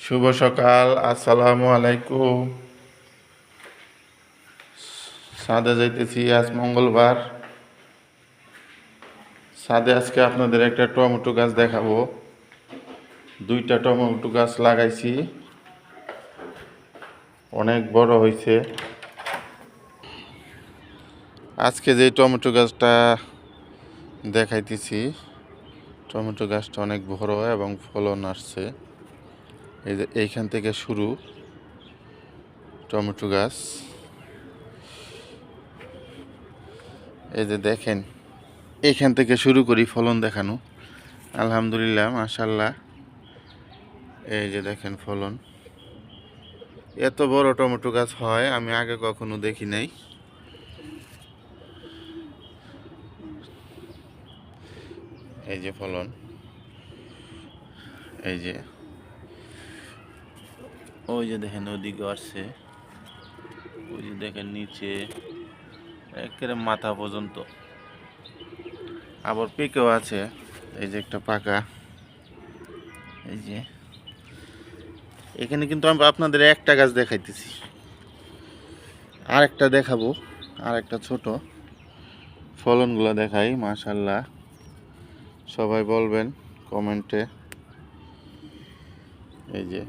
শুভ সকাল, আসসালামু আলাইকুম। ছাদে যাইতেছি, আজ মঙ্গলবার। ছাদে আজকে আপনাদের একটা টমেটো গাছ দেখাবো। 2টা টমেটো গাছ লাগাইছি, অনেক বড় হয়েছে। আজকে যে টমেটো গাছটা দেখাইতেছি, টমেটো গাছটা অনেক বড় এবং ফলন আসছে। এই যে এইখান থেকে শুরু টমেটো গাছ। এই যে দেখেন, এইখান থেকে শুরু করি ফলন দেখানো। আলহামদুলিল্লাহ, মাশাআল্লাহ। এই যে দেখেন ফলন। এত বড় টমেটো গাছ হয় আমি আগে কখনো দেখি নাই। এই যে ফলন, এই যে ওই যে দেখেন ওদিকে আসছে, ওই যে দেখেন নিচে একেবারে মাথা পর্যন্ত। আবার পেকেও আছে, এই যে একটা পাকা। এই যে এখানে কিন্তু আমি আপনাদের একটা গাছ দেখাইতেছি, আর একটা দেখাবো, আর একটা ছোট। ফলনগুলো দেখাই, মাশাআল্লাহ। সবাই বলবেন কমেন্টে। এই যে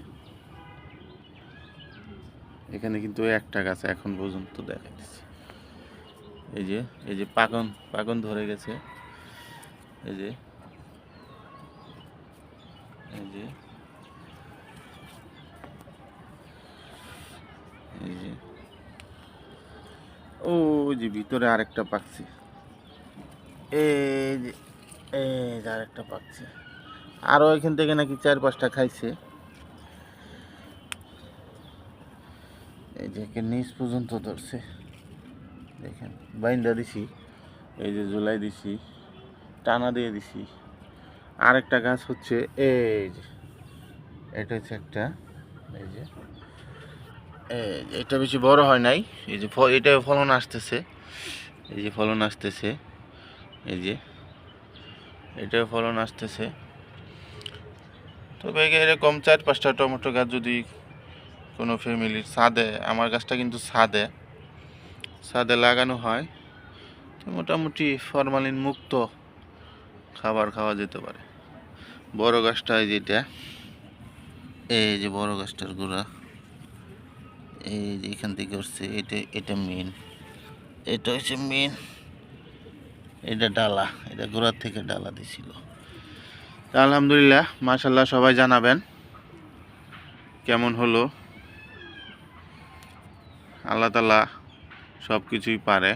এখানে কিন্তু একটা গাছ এখন পর্যন্ত দেখাইতেছি। এই যে এই যে পাকন পাকন ধরে গেছে। এই যে এই যে এই যে ওই যে ভিতরে আরেকটা পাকছে। এই যে এই যে আরেকটা পাকছে। আরও এখান থেকে নাকি 4-5টা খাইছে। এই যে নিচ পর্যন্ত ধরছে, দেখেন। বাইন্দা দিছি, এই যে ঝুলাই দিছি, টানা দিয়ে দিছি। আরেকটা গাছ হচ্ছে এই যে, এটা হচ্ছে একটা। এই যে এটা বেশি বড় হয় নাই। এই যে এটা ফলন আসতেছে, এই যে ফলন আসতেছে। এই যে এটাও ফলন আসতেছে। তবে এরকম 4-5টা টমেটো গাছ যদি কোনো ফ্যামিলির ছাদে, আমার গাছটা কিন্তু ছাদে লাগানো হয়, তো মোটামুটি ফরমালিন মুক্ত খাবার খাওয়া যেতে পারে। বড় গাছটা এই যেটা, এই যে বড় গাছটার গোড়া, এই যে এখান থেকে উঠছে। এটা মেন, এটা হচ্ছে মেন। এটা ডালা, এটা গোড়ার থেকে ডালা দিছিল। আলহামদুলিল্লাহ, মাশাআল্লাহ। সবাই জানাবেন কেমন হলো। আল্লাহ তাআলা সব কিছুই পারে।